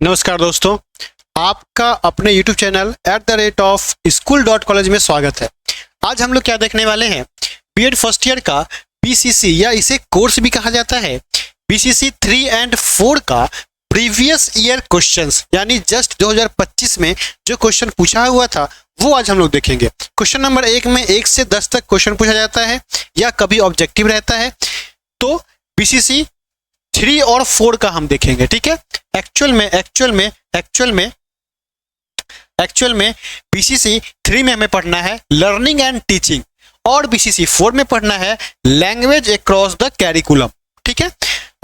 नमस्कार दोस्तों, आपका अपने YouTube चैनल @school.college में स्वागत है। आज हम लोग क्या देखने वाले हैं, बीएड फर्स्ट ईयर का बीसीसी या इसे कोर्स भी कहा जाता है, बीसीसी 3 और 4 का प्रीवियस ईयर क्वेश्चंस यानी जस्ट 2025 में जो क्वेश्चन पूछा हुआ था वो आज हम लोग देखेंगे। क्वेश्चन नंबर 1 में 1 से 10 तक क्वेश्चन पूछा जाता है या कभी ऑब्जेक्टिव रहता है, तो बीसीसी 3 और 4 का हम देखेंगे। ठीक है, एक्चुअल में बीसीसी 3 में हमें पढ़ना है लर्निंग एंड टीचिंग और बीसीसी 4 में पढ़ना है लैंग्वेज अक्रॉस द कैरिकुलम। ठीक है,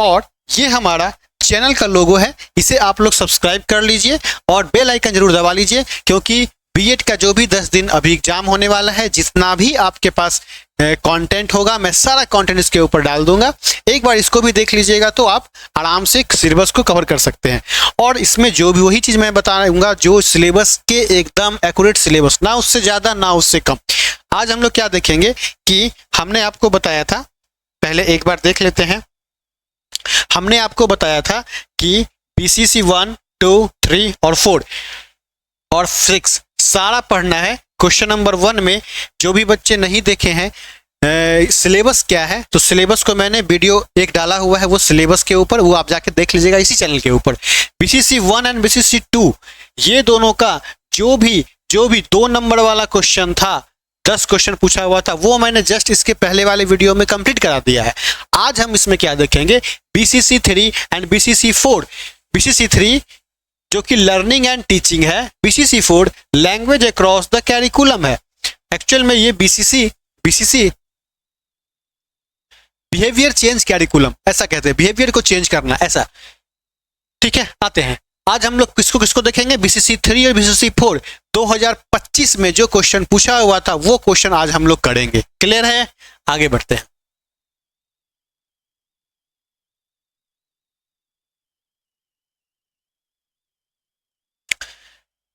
और ये हमारा चैनल का लोगो है, इसे आप लोग सब्सक्राइब कर लीजिए और बेल आइकन जरूर दबा लीजिए, क्योंकि बीएड का जो भी 10 दिन अभी एग्जाम होने वाला है, जितना भी आपके पास कंटेंट होगा मैं सारा कंटेंट इसके ऊपर डाल दूंगा। एक बार इसको भी देख लीजिएगा तो आप आराम से सिलेबस को कवर कर सकते हैं। और इसमें जो भी वही चीज़ मैं बताऊंगा जो सिलेबस के एकदम एक्यूरेट सिलेबस, ना उससे ज़्यादा ना उससे कम। आज हम लोग क्या देखेंगे कि हमने आपको बताया था, पहले एक बार देख लेते हैं। हमने आपको बताया था कि बीसीसी 1, 2, 3 और 4 और 6 सारा पढ़ना है। क्वेश्चन नंबर 1 में जो भी बच्चे नहीं देखे हैं सिलेबस क्या है, तो सिलेबस को मैंने वीडियो एक डाला हुआ है वो सिलेबस के ऊपर, वो आप जाके देख लीजिएगा इसी चैनल के ऊपर। बीसीसी 1 एंड बीसीसी 2 ये दोनों का जो भी 2 नंबर वाला क्वेश्चन था, 10 क्वेश्चन पूछा हुआ था, वो मैंने जस्ट इसके पहले वाले वीडियो में कंप्लीट करा दिया है। आज हम इसमें क्या देखेंगे, बीसीसी 3 एंड बीसीसी 4। बीसीसी 3 जो कि लर्निंग एंड टीचिंग है, BCC 4 language across the curriculum है। एक्चुअल में ये बीसीसी बिहेवियर चेंज कैरिकुलम ऐसा कहते हैं, बिहेवियर को चेंज करना ऐसा। ठीक है, आते हैं आज हम लोग किसको देखेंगे, बीसीसी 3 और बीसीसी 4 2025 में जो क्वेश्चन पूछा हुआ था वो क्वेश्चन आज हम लोग करेंगे। क्लियर है, आगे बढ़ते हैं।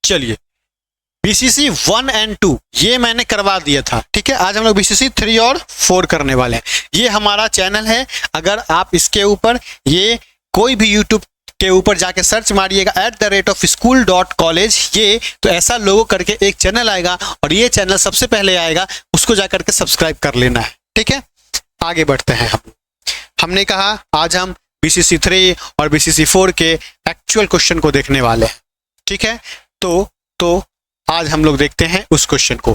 चलिए, बीसीसी 1 और 2 ये मैंने करवा दिया था। ठीक है, आज हम लोग बीसीसी 3 और 4 करने वाले हैं। ये हमारा चैनल है, अगर आप इसके ऊपर ये कोई भी यूट्यूब के ऊपर जाके सर्च मारिएगा @school.college, ये तो ऐसा लोगो करके एक चैनल आएगा और ये चैनल सबसे पहले आएगा, उसको जाकर के सब्सक्राइब कर लेना है। ठीक है, आगे बढ़ते हैं। हमने कहा आज हम बीसीसी 3 और बीसीसी 4 के एक्चुअल क्वेश्चन को देखने वाले हैं। ठीक है, तो आज हम लोग देखते हैं उस क्वेश्चन को।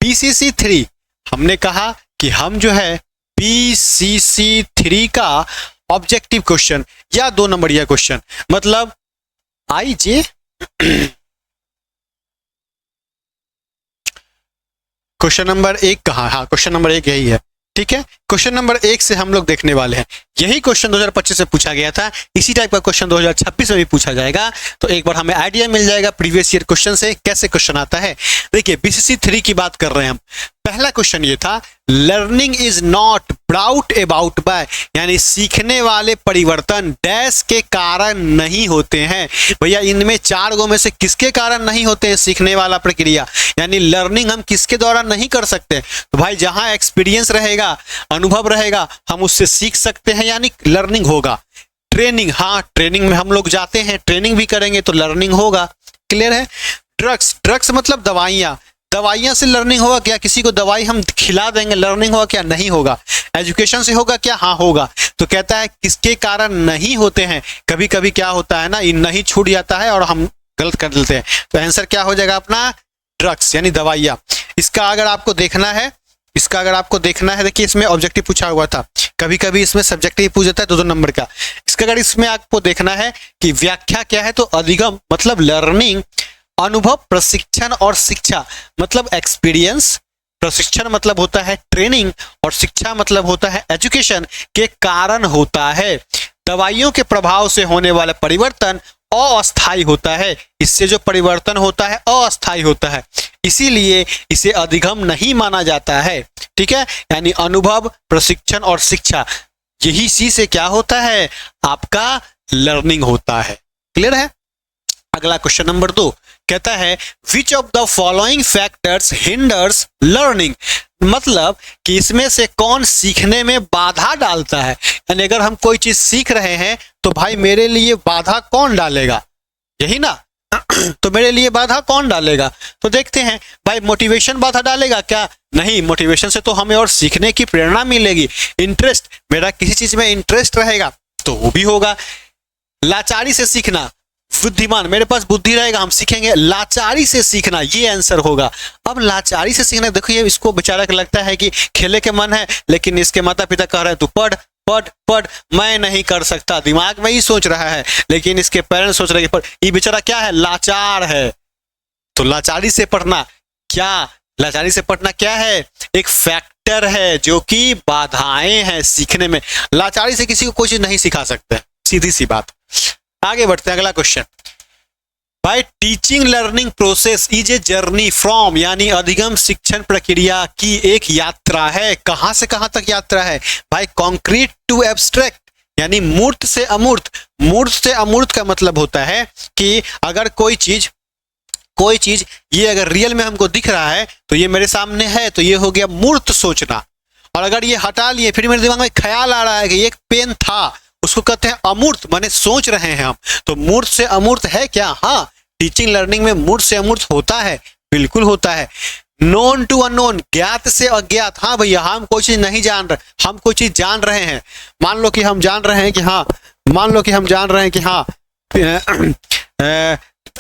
बीसीसी 3 हमने कहा कि हम जो है बीसीसी 3 का ऑब्जेक्टिव क्वेश्चन या 2 नंबरिया क्वेश्चन, मतलब आईजे क्वेश्चन नंबर 1 कहाँ, हाँ क्वेश्चन नंबर 1 यही है। ठीक है, क्वेश्चन नंबर 1 से हम लोग देखने वाले हैं। यही क्वेश्चन 2025 से पूछा गया था, इसी टाइप का क्वेश्चन 2026 में भी पूछा जाएगा, तो एक बार हमें आइडिया मिल जाएगा प्रीवियस ईयर क्वेश्चन से कैसे क्वेश्चन आता है। देखिए, बीसीसी 3 की बात कर रहे हैं हम। पहला क्वेश्चन ये था, learning is not brought about by, यानी सीखने वाले परिवर्तन डैश के कारण नहीं होते हैं। भैया इनमें 4 गो में से किसके कारण नहीं होते हैं सीखने वाला प्रक्रिया, यानी लर्निंग हम किसके द्वारा नहीं कर सकते। तो भाई जहां एक्सपीरियंस रहेगा, अनुभव रहेगा, हम उससे सीख सकते हैं, यानी लर्निंग होगा। ट्रेनिंग, हाँ ट्रेनिंग में हम लोग जाते हैं, ट्रेनिंग भी करेंगे तो लर्निंग होगा। क्लियर है। ड्रग्स मतलब दवाइयां से लर्निंग होगा क्या, किसी को दवाई हम खिला देंगे लर्निंग होगा क्या, नहीं होगा। एजुकेशन से होगा क्या, हाँ होगा। तो कहता है किसके कारण नहीं होते हैं। कभी कभी क्या होता है ना, इन नहीं छूट जाता है और हम गलत कर देते हैं, तो आंसर क्या हो जाएगा अपना, ड्रग्स यानी दवाइयाँ। इसका अगर आपको देखना है, देखिए इसमें ऑब्जेक्टिव पूछा हुआ था, कभी कभी इसमें सब्जेक्टिव पूछ जाता है 2 नंबर का। इसका अगर इसमें आपको देखना है कि व्याख्या क्या है, तो अधिगम मतलब लर्निंग, अनुभव, प्रशिक्षण और शिक्षा मतलब एक्सपीरियंस, प्रशिक्षण मतलब होता है ट्रेनिंग और शिक्षा मतलब होता है एजुकेशन के कारण होता है। दवाइयों के प्रभाव से होने वाला परिवर्तन अस्थायी होता है, इससे जो परिवर्तन होता है अस्थायी होता है, इसीलिए इसे अधिगम नहीं माना जाता है। ठीक है, यानी अनुभव, प्रशिक्षण और शिक्षा, यही सी से क्या होता है, आपका लर्निंग होता है। क्लियर है। अगला क्वेश्चन नंबर 2 कहता है which of the following factors hinders learning, मतलब कि इसमें से कौन सीखने में बाधा डालता है। यानी अगर हम कोई चीज सीख रहे हैं तो भाई मेरे लिए बाधा कौन डालेगा, यही ना। तो मेरे लिए बाधा कौन डालेगा? तो देखते हैं भाई, मोटिवेशन बाधा डालेगा क्या? नहीं, मोटिवेशन से तो हमें और सीखने की प्रेरणा मिलेगी। इंटरेस्ट, मेरा किसी चीज में इंटरेस्ट रहेगा तो वो भी होगा। लाचारी से सीखना, बुद्धिमान, मेरे पास बुद्धि रहेगा हम सीखेंगे। लाचारी से सीखना, ये आंसर होगा। अब लाचारी से सीखना, देखो ये इसको बेचारा को लगता है कि खेले के मन है, लेकिन इसके माता पिता कह रहे हैं तू पढ़ पढ़ पढ़, मैं नहीं कर सकता, दिमाग में ही सोच रहा है, लेकिन इसके पेरेंट्स सोच रहे हैं पढ़। ये बेचारा क्या है? लाचार है। तो लाचारी से पढ़ना क्या? लाचारी से पढ़ना क्या है? एक फैक्टर है जो कि बाधाएं हैं सीखने में। लाचारी से किसी को कोई चीज नहीं सिखा सकते, सीधी सी बात। आगे बढ़ते हैं, अगला क्वेश्चन। भाई, teaching learning process is a journey from, यानी अधिगम शिक्षण प्रक्रिया की एक यात्रा है। कहां से कहां तक यात्रा है? भाई, कॉन्क्रीट टू एब्स्ट्रैक्ट, यानी मूर्त से अमूर्त। मूर्त से अमूर्त का मतलब होता है कि अगर कोई चीज ये अगर रियल में हमको दिख रहा है तो ये मेरे सामने है, तो ये हो गया मूर्त सोचना। और अगर ये हटा लिए, फिर मेरे दिमाग में ख्याल आ रहा है कि एक पेन था, उसको कहते हैं अमूर्त, माने सोच रहे हैं हम। तो मूर्त से अमूर्त है क्या? हाँ, टीचिंग लर्निंग में मूर्त से अमूर्त होता है, बिल्कुल होता है। नोन टू अननोन, ज्ञात से अज्ञात। हाँ भैया, हम कोई चीज नहीं जान रहे, हम कोई चीज जान रहे हैं। मान लो कि हम जान रहे हैं कि हाँ,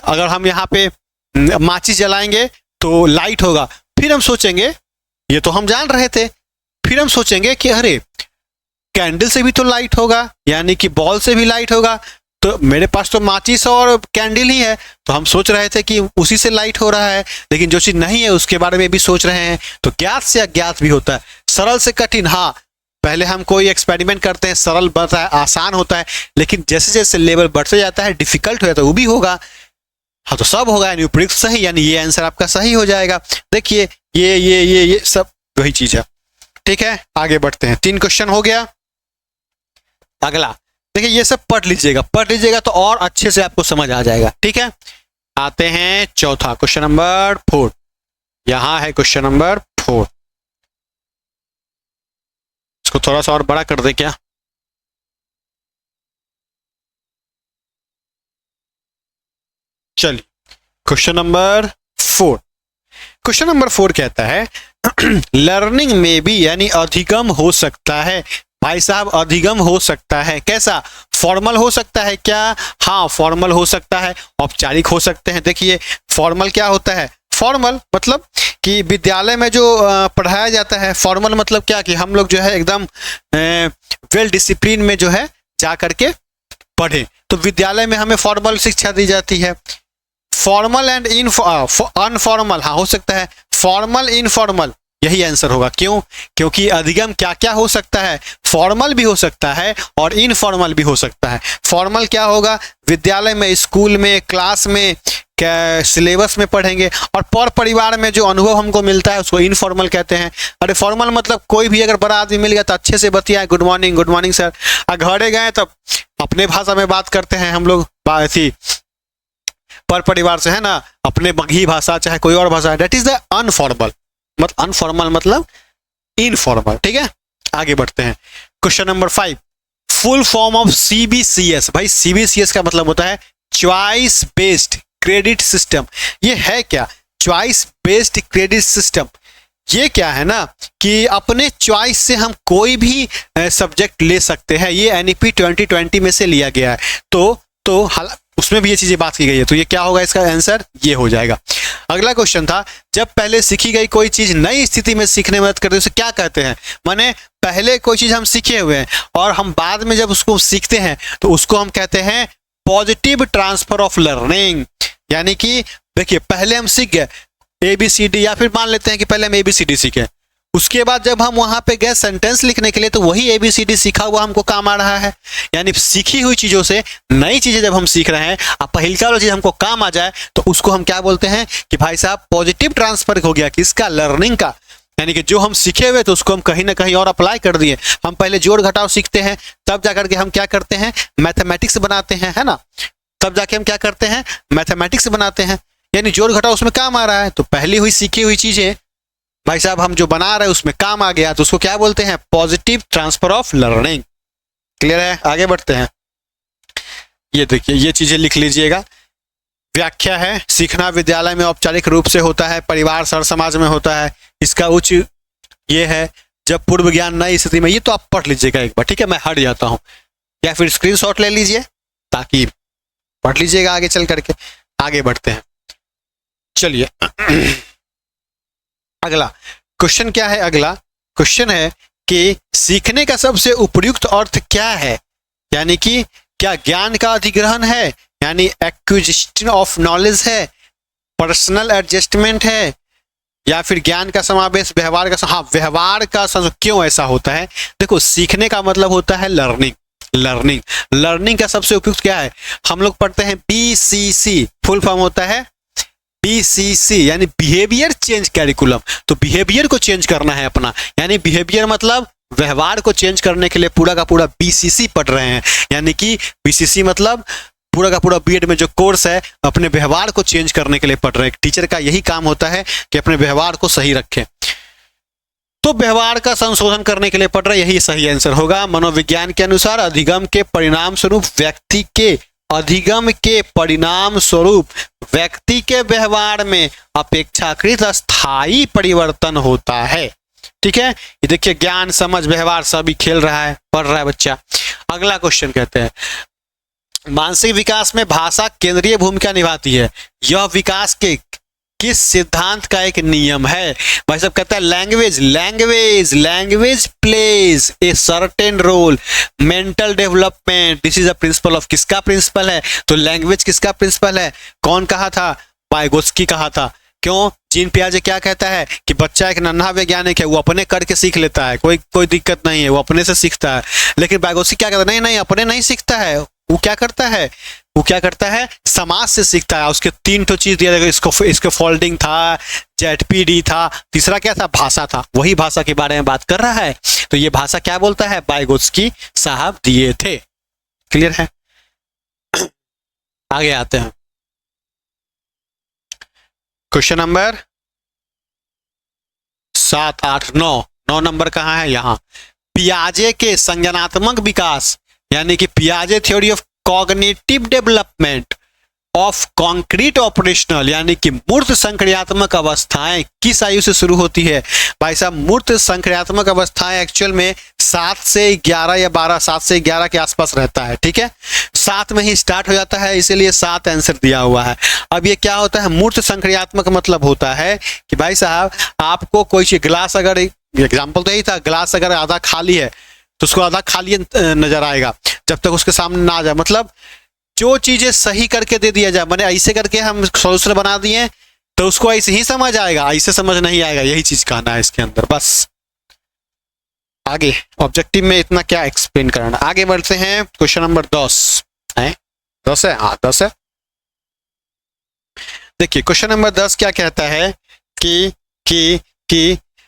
अगर हम यहाँ पे माचिस जलाएंगे तो लाइट होगा। फिर हम सोचेंगे, ये तो हम जान रहे थे, फिर हम सोचेंगे कि अरे कैंडल से भी तो लाइट होगा, यानी कि बॉल से भी लाइट होगा। तो मेरे पास तो माचिस और कैंडल ही है, तो हम सोच रहे थे कि उसी से लाइट हो रहा है, लेकिन जो चीज नहीं है उसके बारे में भी सोच रहे हैं। तो ज्ञात से अज्ञात भी होता है। सरल से कठिन, हाँ, पहले हम कोई एक्सपेरिमेंट करते हैं, सरल बनता है, आसान होता है, लेकिन जैसे जैसे लेवल बढ़ते जाता है, डिफिकल्ट हो जाता है, वो भी होगा। हाँ, तो सब होगा, यानी उपयुक्त सही, यानी ये आंसर आपका सही हो जाएगा। देखिए ये सब वही चीज है। ठीक है, आगे बढ़ते हैं। 3 क्वेश्चन हो गया। अगला देखिए, ये सब पढ़ लीजिएगा तो और अच्छे से आपको समझ आ जाएगा। ठीक है, आते हैं चौथा, क्वेश्चन नंबर 4। यहां है क्वेश्चन नंबर 4। इसको थोड़ा सा और बड़ा कर दे क्या? चलिए, क्वेश्चन नंबर 4। क्वेश्चन नंबर 4 कहता है लर्निंग में भी, यानी अधिगम हो सकता है। भाई साहब, अधिगम हो सकता है कैसा? फॉर्मल हो सकता है क्या? हाँ, फॉर्मल हो सकता है, औपचारिक हो सकते हैं। देखिए, फॉर्मल क्या होता है? फॉर्मल मतलब कि विद्यालय में जो पढ़ाया जाता है। फॉर्मल मतलब क्या कि हम लोग जो है एकदम वेल डिसिप्लिन में जो है जा करके पढ़े, तो विद्यालय में हमें फॉर्मल शिक्षा दी जाती है। फॉर्मल एंड अनफॉर्मल, हाँ हो सकता है। फॉर्मल, इनफॉर्मल, यही आंसर होगा। क्यों? क्योंकि अधिगम क्या क्या हो सकता है? फॉर्मल भी हो सकता है और इनफॉर्मल भी हो सकता है। फॉर्मल क्या होगा? विद्यालय में, स्कूल में, क्लास में, सिलेबस में पढ़ेंगे, और पर परिवार में जो अनुभव हमको मिलता है उसको इनफॉर्मल कहते हैं। अरे फॉर्मल मतलब कोई भी अगर बड़ा आदमी मिल गया तो अच्छे से बतियाए, गुड मॉर्निंग सर। घरे गए तब अपने भाषा में बात करते हैं हम लोग, ऐसी पर परिवार से, है ना, अपने ही भाषा चाहे कोई और भाषा, दैट इज द अनफॉर्मल। मतलब अनफॉर्मल मतलब इनफॉर्मल। ठीक है, आगे बढ़ते हैं। Question number 5, full form of CBCS। भाई, CBCS का मतलब होता है चॉइस बेस्ड क्रेडिट सिस्टम। ये है क्या? चॉइस बेस्ड क्रेडिट सिस्टम ये क्या है ना कि अपने चॉइस से हम कोई भी सब्जेक्ट ले सकते हैं। ये NEP 2020 में से लिया गया है, तो उसमें भी ये चीजें बात की गई है। तो ये क्या होगा? इसका आंसर ये हो जाएगा। अगला क्वेश्चन था, जब पहले सीखी गई कोई चीज नई स्थिति में सीखने में मदद करते हैं उसे क्या कहते हैं? माने पहले कोई चीज हम सीखे हुए हैं और हम बाद में जब उसको सीखते हैं तो उसको हम कहते हैं पॉजिटिव ट्रांसफर ऑफ लर्निंग। यानी कि देखिए, पहले हम सीख गए ABCD, या फिर मान लेते हैं कि पहले हम ABCD सीखे, उसके बाद जब हम वहां पे गए सेंटेंस लिखने के लिए तो वही ABCD सीखा हुआ हमको काम आ रहा है। यानी सीखी हुई चीजों से नई चीजें जब हम सीख रहे हैं, अब पहिलका वाला चीज हमको काम आ जाए तो उसको हम क्या बोलते हैं कि भाई साहब पॉजिटिव ट्रांसफर हो गया किसका? लर्निंग का। यानी कि जो हम सीखे हुए तो उसको हम कहीं ना कहीं और अप्लाई कर दिए। हम पहले जोड़ घटाव सीखते हैं, तब जाकर के हम क्या करते हैं? मैथमेटिक्स बनाते हैं, है ना, तब जाके हम क्या करते हैं? मैथमेटिक्स बनाते हैं। यानी जोड़ घटाव उसमें काम आ रहा है, तो पहली हुई सीखी हुई चीजें भाई साहब हम जो बना रहे हैं उसमें काम आ गया, तो उसको क्या बोलते हैं? Positive transfer of learning. Clear है? आगे बढ़ते हैं। ये देखिए, ये चीजें लिख लीजिएगा। व्याख्या है, सीखना विद्यालय में औपचारिक रूप से होता है, परिवार सर समाज में होता है, इसका उच्च ये है, जब पूर्व ज्ञान नई स्थिति में, ये तो आप पढ़ लीजिएगा एक बार, ठीक है, मैं हट जाता हूँ, या फिर स्क्रीनशॉट ले लीजिए ताकि पढ़ लीजिएगा आगे चल करके। आगे बढ़ते हैं, चलिए अगला क्वेश्चन क्या है? अगला क्वेश्चन है कि सीखने का सबसे उपयुक्त अर्थ क्या है, यानी कि क्या ज्ञान का अधिग्रहण है, यानी एक्विजिशन ऑफ नॉलेज है, पर्सनल एडजस्टमेंट है, या फिर ज्ञान का समावेश, व्यवहार का, हाँ व्यवहार का। क्यों ऐसा होता है? देखो, सीखने का मतलब होता है लर्निंग, लर्निंग का सबसे उपयुक्त क्या है? हम लोग पढ़ते हैं BCC, फुल फॉर्म होता है BCC, यानी बिहेवियर चेंज कैरिकुलम। तो बिहेवियर को चेंज करना है अपना, यानी बिहेवियर मतलब व्यवहार को चेंज करने के लिए पूरा का पूरा BCC पढ़ रहे हैं, यानी कि BCC मतलब पूरा का पूरा बीएड में जो कोर्स है अपने व्यवहार को चेंज करने के लिए पढ़ रहे हैं। टीचर का यही काम होता है कि अपने व्यवहार को सही रखें, तो व्यवहार का संशोधन करने के लिए पढ़ रहे, यही सही आंसर होगा। मनोविज्ञान के अनुसार अधिगम के परिणाम स्वरूप व्यक्ति के व्यवहार में अपेक्षाकृत स्थायी परिवर्तन होता है। ठीक है, ये देखिए ज्ञान, समझ, व्यवहार सभी खेल रहा है, पढ़ रहा है बच्चा। अगला क्वेश्चन कहते हैं मानसिक विकास में भाषा केंद्रीय भूमिका निभाती है, यह विकास के किस सिद्धांत का एक नियम है? भाई साहब कहता है language plays a certain role mental development, this is a principle of, किसका प्रिंसिपल है? तो लैंग्वेज किसका प्रिंसिपल है? कौन कहा था? वाइगोत्स्की कहा था। क्यों? जीन पियाजे क्या कहता है कि बच्चा एक नन्हा वैज्ञानिक है, वो अपने करके सीख लेता है, कोई दिक्कत नहीं है, वो अपने से सीखता है। लेकिन वाइगोत्स्की क्या कहता है? नहीं, अपने नहीं सीखता है, वो क्या करता है? समाज से सीखता है। उसके 3 तो चीज दिया जाएगा, इसको फोल्डिंग था, ZPD था, तीसरा क्या था? भाषा था। वही भाषा के बारे में बात कर रहा है। तो ये भाषा क्या बोलता है? वाइगोत्स्की साहब दिए थे। क्लियर है? आगे आते हैं, क्वेश्चन नंबर 7, 8, 9 नंबर कहाँ है? यहाँ। पियाजे के संज्ञानात्मक विकास, यानी कि पियाजे theory of cognitive development of concrete operational, यानी कि मूर्त संक्रियात्मक अवस्थाएं किस आयु से शुरू होती है? भाई साहब मूर्त संक्रियात्मक अवस्थाएं एक्चुअल में 7 से 11 या 12, 7 से 11 के आसपास रहता है। ठीक है, 7 में ही स्टार्ट हो जाता है, इसीलिए 7 आंसर दिया हुआ है। अब ये क्या होता है? मूर्त संक्रियात्मक मतलब होता है कि भाई साहब आपको कोई चीज, ग्लास, अगर एग्जाम्पल तो यही था, ग्लास अगर आधा खाली है तो उसको आधा खाली नजर आएगा जब तक उसके सामने ना आ जाए। मतलब जो चीजें सही करके दे दिया जाए, मैंने ऐसे करके हम सॉल्यूशन बना दिए तो उसको ऐसे ही समझ आएगा, ऐसे समझ नहीं आएगा, यही चीज कहना है इसके अंदर। बस आगे ऑब्जेक्टिव में इतना क्या एक्सप्लेन कराना। आगे बढ़ते हैं, क्वेश्चन नंबर 10 है, 10 है, हाँ 10 है। देखिए क्वेश्चन नंबर 10 क्या कहता है कि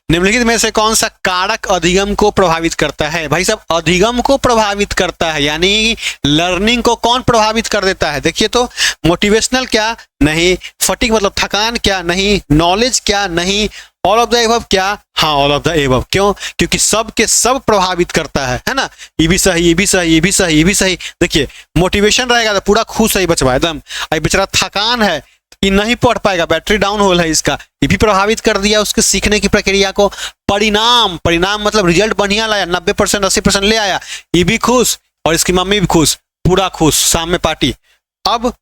निम्नलिखित में से कौन सा कारक अधिगम को प्रभावित करता है? भाई साहब अधिगम को प्रभावित करता है, यानी लर्निंग को कौन प्रभावित कर देता है? देखिए तो मोटिवेशनल क्या? नहीं। फटीग मतलब थकान क्या? नहीं। नॉलेज क्या? नहीं। ऑल ऑफ द एबव क्या? हाँ ऑल ऑफ द एबव। क्यों? क्योंकि सब के सब प्रभावित करता है ना। ये भी सही, ये भी सही, ये भी सही, ये भी सही। देखिए मोटिवेशन रहेगा तो पूरा खुश सही बचवा एकदम। अब बेचारा थकान है, ये नहीं पढ़ पाएगा, बैटरी डाउन होल है इसका, ये भी प्रभावित कर दिया उसके सीखने की प्रक्रिया को। परिणाम मतलब रिजल्ट बढ़िया लाया, 90% 80% ले आया, ये भी खुश और इसकी मम्मी भी खुश, पूरा खुश, शाम में पार्टी। अब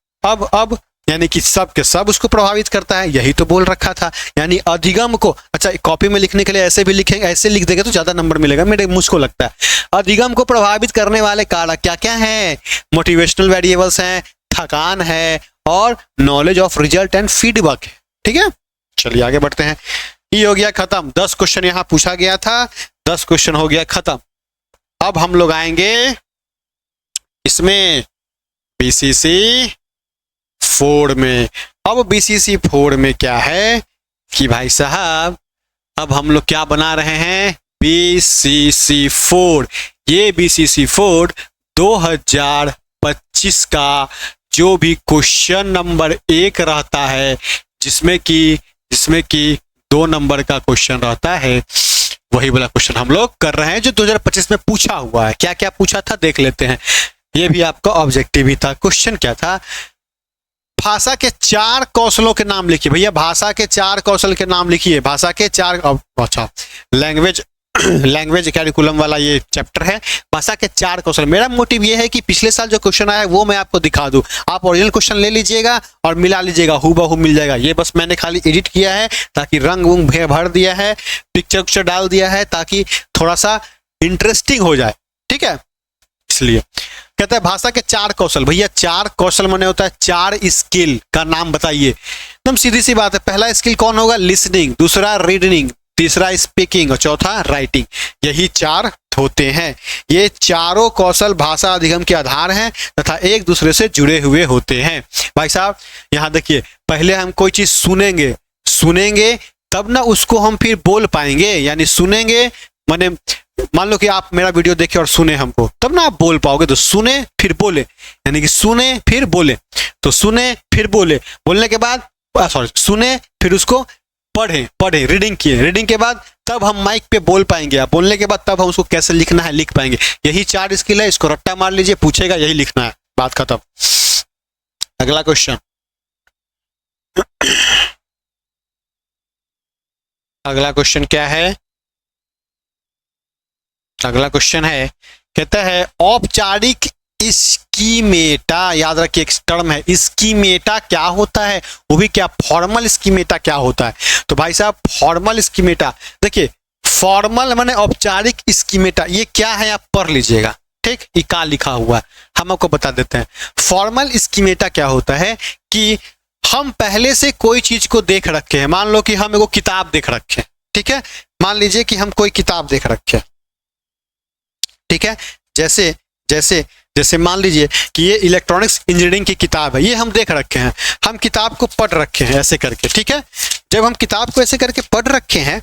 यानी कि सब के सब उसको प्रभावित करता है, यही तो बोल रखा था। यानी अधिगम को, अच्छा कॉपी में लिखने के लिए ऐसे भी लिखेंगे, ऐसे लिख देंगे तो ज्यादा नंबर मिलेगा, मुझको लगता है। अधिगम को प्रभावित करने वाले कारक क्या क्या हैं? मोटिवेशनल वेरिएबल्स हैं, थकान है और knowledge of result and feedback है। ठीक है, चलिए आगे बढ़ते हैं। ये हो गया खत्म, 10 क्वेश्चन यहां पूछा गया था, 10 क्वेश्चन हो गया खत्म। अब हम लोग आएंगे इसमें BCC 4 में। अब BCC 4 में क्या है कि भाई साहब अब हम लोग क्या बना रहे हैं? BCC 4। ये BCC 4 2025 का जो भी क्वेश्चन नंबर 1 रहता है, जिसमें कि 2 नंबर का क्वेश्चन रहता है, वही वाला क्वेश्चन हम लोग कर रहे हैं जो 2025 में पूछा हुआ है। क्या क्या पूछा था देख लेते हैं। ये भी आपका ऑब्जेक्टिव ही था। क्वेश्चन क्या था? भाषा के 4 कौशलों के नाम लिखिए। भैया भाषा के 4 कौशल के नाम लिखिए। भाषा के 4, अच्छा लैंग्वेज कैरिकुलम वाला ये चैप्टर है, भाषा के 4 कौशल। मेरा मोटिव ये है कि पिछले साल जो क्वेश्चन आया है वो मैं आपको दिखा दूं। आप ओरिजिनल क्वेश्चन ले लीजिएगा और मिला लीजिएगा, हूबहू मिल जाएगा। ये बस मैंने खाली एडिट किया है ताकि रंग वंग भर दिया है, पिक्चर उक्चर डाल दिया है ताकि थोड़ा सा इंटरेस्टिंग हो जाए, ठीक है। इसलिए कहता है भाषा के 4 कौशल। भैया 4 कौशल माने होता है 4 स्किल का नाम बताइए। एकदम सीधी सी बात है। पहला स्किल कौन होगा? लिसनिंग, दूसरा रीडनिंग, तीसरा स्पीकिंग और चौथा राइटिंग। यही 4 होते हैं। ये चारों कौशल भाषा अधिगम के आधार हैं तथा एक दूसरे से जुड़े हुए होते हैं। भाई साहब यहाँ देखिए, पहले हम कोई चीज सुनेंगे तब ना उसको हम फिर बोल पाएंगे। यानी सुनेंगे माने मान लो कि आप मेरा वीडियो देखे और सुने हमको, तब ना आप बोल पाओगे। तो सुने फिर बोले, यानी कि सुने फिर बोले। तो सुने फिर बोले, बोलने के बाद सुने फिर उसको पढ़े रीडिंग किए, रीडिंग के बाद तब हम माइक पे बोल पाएंगे। आप बोलने के बाद तब हम उसको कैसे लिखना है लिख पाएंगे। यही 4 स्किल है। इसको रट्टा मार लीजिए, पूछेगा यही लिखना है, बात खत्म। अगला क्वेश्चन, अगला क्वेश्चन क्या है? अगला क्वेश्चन है, कहता है औपचारिक स्कीमेटा। याद रखिए एक टर्म है स्कीमेटा। क्या होता है वो भी? क्या फॉर्मल स्कीमेटा क्या होता है? तो भाई साहब फॉर्मल स्कीमेटा, देखिए फॉर्मल माने औपचारिक स्कीमेटा, ये क्या है आप पढ़ लीजिएगा, ठीक। ये क्या लिखा हुआ है हम आपको बता देते हैं। फॉर्मल स्कीमेटा क्या होता है कि हम पहले से कोई चीज को देख रखे हैं। मान लो कि हम एगो किताब देख रखे हैं, ठीक है। मान लीजिए कि हम कोई किताब देख रखे हैं, ठीक है। जैसे मान लीजिए कि ये इलेक्ट्रॉनिक्स इंजीनियरिंग की किताब है, ये हम देख रखे हैं। हम किताब को पढ़ रखे हैं ऐसे करके, ठीक है। जब हम किताब को ऐसे करके पढ़ रखे हैं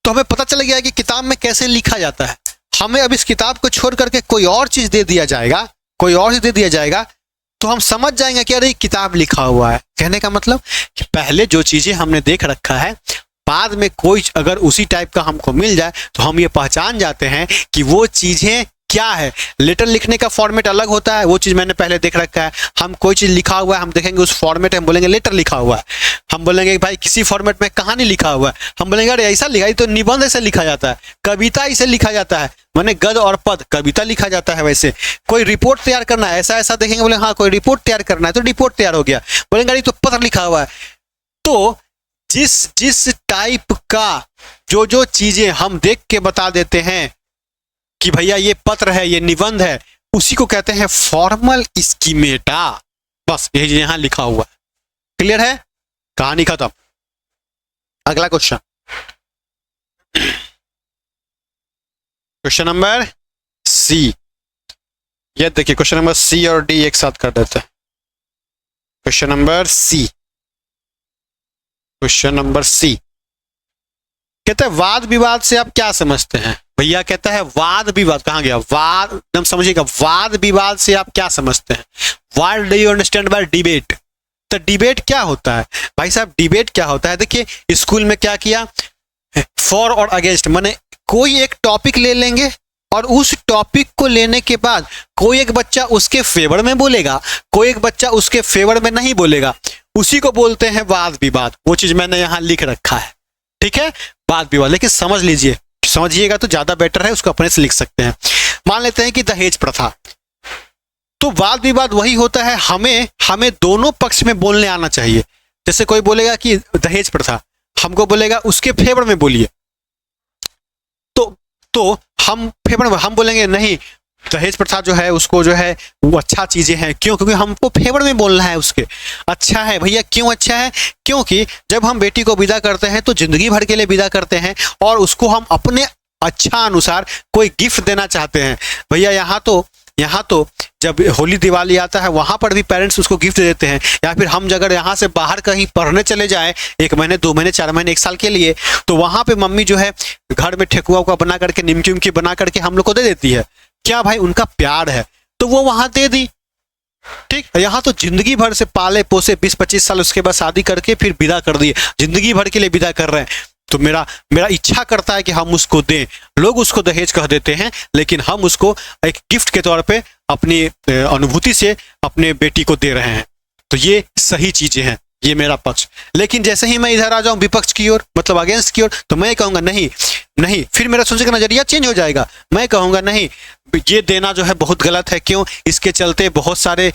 तो हमें पता चल गया कि किताब में कैसे लिखा जाता है। हमें अब इस किताब को छोड़ करके कोई और चीज दे दिया जाएगा, तो हम समझ जाएंगे कि अरे किताब लिखा हुआ है। कहने का मतलब कि पहले जो चीजें हमने देख रखा है, बाद में कोई अगर उसी टाइप का हमको मिल जाए तो हम ये पहचान जाते हैं कि वो चीजें क्या है। लेटर लिखने का फॉर्मेट अलग होता है, वो चीज मैंने पहले देख रखा है। हम कोई चीज लिखा हुआ है, हम देखेंगे उस फॉर्मेट में, हम बोलेंगे लेटर लिखा हुआ है। हम बोलेंगे भाई किसी फॉर्मेट में कहानी लिखा हुआ है, हम बोलेंगे अरे ऐसा लिखा, तो निबंध ऐसे लिखा जाता है, कविता ऐसे लिखा जाता है, माने गद और पद कविता लिखा जाता है। वैसे कोई रिपोर्ट तैयार करना है, ऐसा देखेंगे, बोले हाँ कोई रिपोर्ट तैयार करना है तो रिपोर्ट तैयार हो गया। बोलेंगे अरे तो पत्र लिखा हुआ है। तो जिस टाइप का जो चीजें हम देख के बता देते हैं कि भैया ये पत्र है, ये निबंध है, उसी को कहते हैं फॉर्मल स्कीमेटा। बस यही यहां लिखा हुआ है। क्लियर है? कहानी खत्म। अगला क्वेश्चन, क्वेश्चन नंबर सी। ये देखिए क्वेश्चन नंबर सी और डी एक साथ कर देते हैं। Question number C, question number C कहता है वाद विवाद से आप क्या समझते हैं? भैया कहता है वाद विवाद, कहां गया वाद, एकदम समझिएगा। वाद विवाद से आप क्या समझते हैं? What do you understand by debate? तो डिबेट क्या होता है भाई साहब? डिबेट क्या होता है? देखिए स्कूल में क्या किया, फॉर और अगेंस्ट, माने कोई एक टॉपिक ले लेंगे और उस टॉपिक को लेने के बाद कोई एक बच्चा उसके फेवर में बोलेगा, कोई एक बच्चा उसके फेवर में नहीं बोलेगा, उसी को बोलते हैं वाद विवाद। वो चीज मैंने यहां लिख रखा है, ठीक है, वाद विवाद। लेकिन समझ लीजिए, समझिएगा तो ज्यादा बेटर है, उसको अपने से लिख सकते हैं। मान लेते हैं कि दहेज प्रथा, तो वाद विवाद वही होता है, हमें दोनों पक्ष में बोलने आना चाहिए। जैसे कोई बोलेगा कि दहेज प्रथा, हमको बोलेगा उसके फेवर में बोलिए, तो हम फेवर में हम बोलेंगे नहीं दहेज प्रथा जो है उसको जो है वो अच्छा चीजें हैं। क्यों? क्योंकि हमको फेवर में बोलना है उसके। अच्छा है भैया, क्यों अच्छा है? क्योंकि जब हम बेटी को विदा करते हैं तो जिंदगी भर के लिए विदा करते हैं और उसको हम अपने अच्छा अनुसार कोई गिफ्ट देना चाहते हैं। भैया यहाँ तो जब होली दिवाली आता है वहां पर भी पेरेंट्स उसको गिफ्ट देते हैं। या फिर हम अगर यहाँ से बाहर कहीं पढ़ने चले जाएं 1 महीने 2 महीने 4 महीने 1 साल के लिए, तो वहां पे मम्मी जो है घर में ठेकुआ उका बना करके, निमकी उमकी बना करके हम लोग को दे देती है। क्या भाई? उनका प्यार है तो वो वहां दे दी, ठीक। यहाँ तो जिंदगी भर से पाले पोसे 20-25 साल उसके बाद शादी करके फिर विदा कर दिए, जिंदगी भर के लिए विदा कर रहे हैं। तो मेरा इच्छा करता है कि हम उसको दें। लोग उसको दहेज कह देते हैं, लेकिन हम उसको एक गिफ्ट के तौर पे अपनी अनुभूति से अपने बेटी को दे रहे हैं। तो ये सही चीजें हैं, ये मेरा पक्ष। लेकिन जैसे ही मैं इधर आ जाऊं विपक्ष की ओर, मतलब अगेंस्ट की ओर, तो मैं कहूंगा नहीं नहीं, फिर मेरा सोचने का नजरिया चेंज हो जाएगा। मैं कहूंगा नहीं, ये देना जो है बहुत गलत है। क्यों? इसके चलते बहुत सारे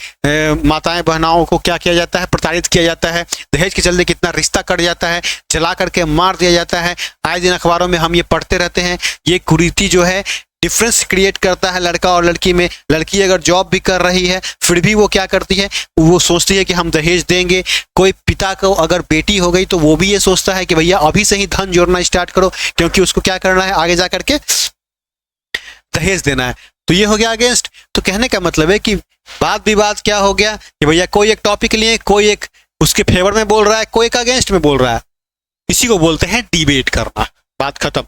माताएं बहनाओं को क्या किया जाता है, प्रताड़ित किया जाता है। दहेज के चलते कितना रिश्ता कट जाता है, जला करके मार दिया जाता है। आए दिन अखबारों में हम ये पढ़ते रहते हैं। ये कुरीति जो है डिफरेंस क्रिएट करता है लड़का और लड़की में। लड़की अगर जॉब भी कर रही है फिर भी वो क्या करती है, वो सोचती है कि हम दहेज देंगे। कोई पिता को अगर बेटी हो गई तो वो भी ये सोचता है कि भैया अभी से ही धन जोड़ना स्टार्ट करो, क्योंकि उसको क्या करना है, आगे जा करके दहेज देना है। तो ये हो गया अगेंस्ट। तो कहने का मतलब है कि वाद विवाद क्या हो गया कि भैया कोई एक टॉपिक लिए, कोई एक उसके फेवर में बोल रहा है, कोई एक अगेंस्ट में बोल रहा है। इसी को बोलते हैं डिबेट करना। बात खत्म।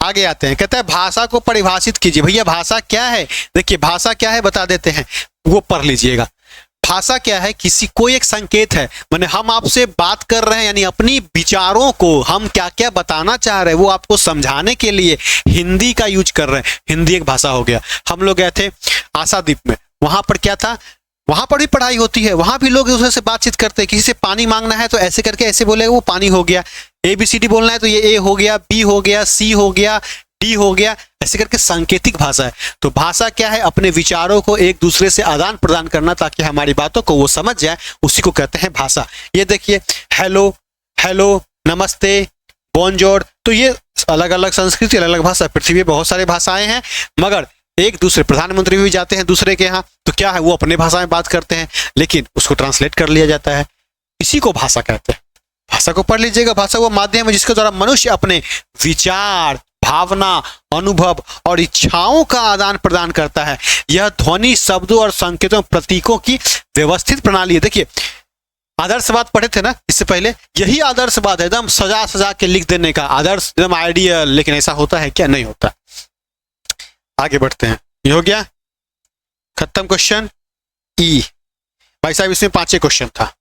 आगे आते हैं, कहता है भाषा को परिभाषित कीजिए। भैया भाषा क्या है? देखिए भाषा क्या है बता देते हैं, वो पढ़ लीजिएगा। भाषा क्या है? कोई एक संकेत है, माने हम आपसे बात कर रहे हैं, यानी अपनी विचारों को हम क्या क्या बताना चाह रहे हैं वो आपको समझाने के लिए हिंदी का यूज कर रहे हैं। हिंदी एक भाषा हो गया। हम लोग गए थे आशादीप में, वहां पर क्या था, वहां पर भी पढ़ाई होती है, वहां भी लोग एक दूसरे से बातचीत करते हैं। किसी से पानी मांगना है तो ऐसे करके ऐसे बोलेगा, वो पानी हो गया। ABCD बोलना है तो ये A हो गया, B हो गया, C हो गया, D हो गया, ऐसे करके सांकेतिक भाषा है। तो भाषा क्या है? अपने विचारों को एक दूसरे से आदान प्रदान करना ताकि हमारी बातों को वो समझ जाए, उसी को कहते हैं भाषा। ये देखिए हेलो, हेलो, नमस्ते, बोनजोर, तो ये अलग अलग संस्कृति, अलग अलग भाषा। पृथ्वी में बहुत सारे भाषाएं हैं, मगर एक दूसरे प्रधानमंत्री भी जाते हैं दूसरे के यहाँ, तो क्या है, वो अपने भाषा में बात करते हैं, लेकिन उसको ट्रांसलेट कर लिया जाता है। इसी को भाषा कहते हैं। भाषा को पढ़ लीजिएगा। भाषा वो माध्यम है जिसके द्वारा मनुष्य अपने विचार, भावना, अनुभव और इच्छाओं का आदान प्रदान करता है। यह ध्वनि, शब्दों और संकेतों, प्रतीकों की व्यवस्थित प्रणाली है। देखिए आदर्शवाद पढ़े थे ना इससे पहले, यही आदर्शवाद है, एकदम सजा सजा के लिख देने का आदर्श, एकदम आइडियल। लेकिन ऐसा होता है क्या? नहीं होता। आगे बढ़ते हैं। ये हो गया खत्म क्वेश्चन ई। भाई साहब इसमें 5 क्वेश्चन था,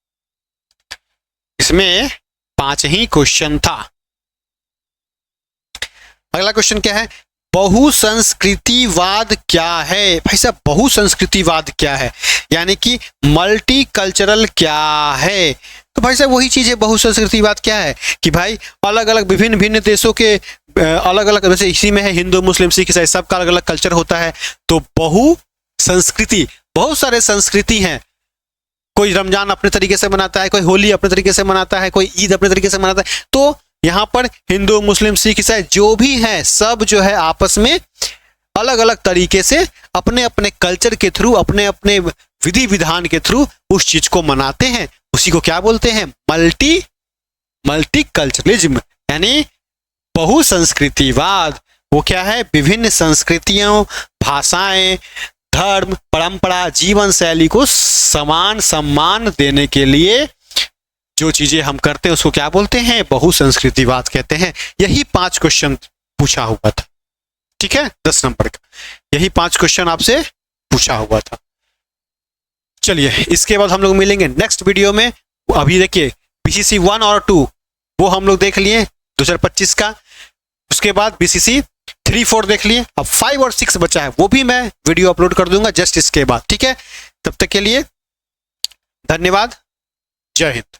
इसमें 5 ही क्वेश्चन था। अगला क्वेश्चन क्या है? बहुसंस्कृतिवाद क्या है? भाई साहब बहुसंस्कृतिवाद क्या है, यानी कि मल्टी कल्चरल क्या है? तो भाई साहब वही चीज है। बहुसंस्कृतिवाद क्या है कि भाई अलग अलग विभिन्न भिन्न देशों के अलग अलग, जैसे इसी में है हिंदू, मुस्लिम, सिख, ईसाई, सबका अलग अलग कल्चर होता है। तो बहु संस्कृति, बहुत सारे संस्कृति हैं। कोई रमजान अपने तरीके से मनाता है, कोई होली अपने तरीके से मनाता है, कोई ईद अपने तरीके से मनाता है। तो यहाँ पर हिंदू, मुस्लिम, सिख, ईसाई जो भी है सब जो है आपस में अलग अलग तरीके से अपने अपने कल्चर के थ्रू, अपने अपने विधि विधान के थ्रू उस चीज को मनाते हैं। उसी को क्या बोलते हैं? मल्टी कल्चरलिज्म, यानी बहुसंस्कृतिवाद। वो क्या है? विभिन्न संस्कृतियों, भाषाएं, धर्म, परंपरा, जीवन शैली को समान सम्मान देने के लिए जो चीजें हम करते हैं उसको क्या बोलते हैं? बहुसंस्कृतिवाद कहते हैं। यही 5 क्वेश्चन पूछा हुआ था, ठीक है, 10 नंबर का। यही 5 क्वेश्चन आपसे पूछा हुआ था। चलिए इसके बाद हम लोग मिलेंगे नेक्स्ट वीडियो में। अभी देखिए BCC 1 और 2 वो हम लोग देख लिए 2025 का, उसके बाद BCC 3, 4 देख लिए। अब 5 और 6 बचा है, वो भी मैं वीडियो अपलोड कर दूंगा जस्ट इसके बाद, ठीक है। तब तक के लिए धन्यवाद, जय हिंद।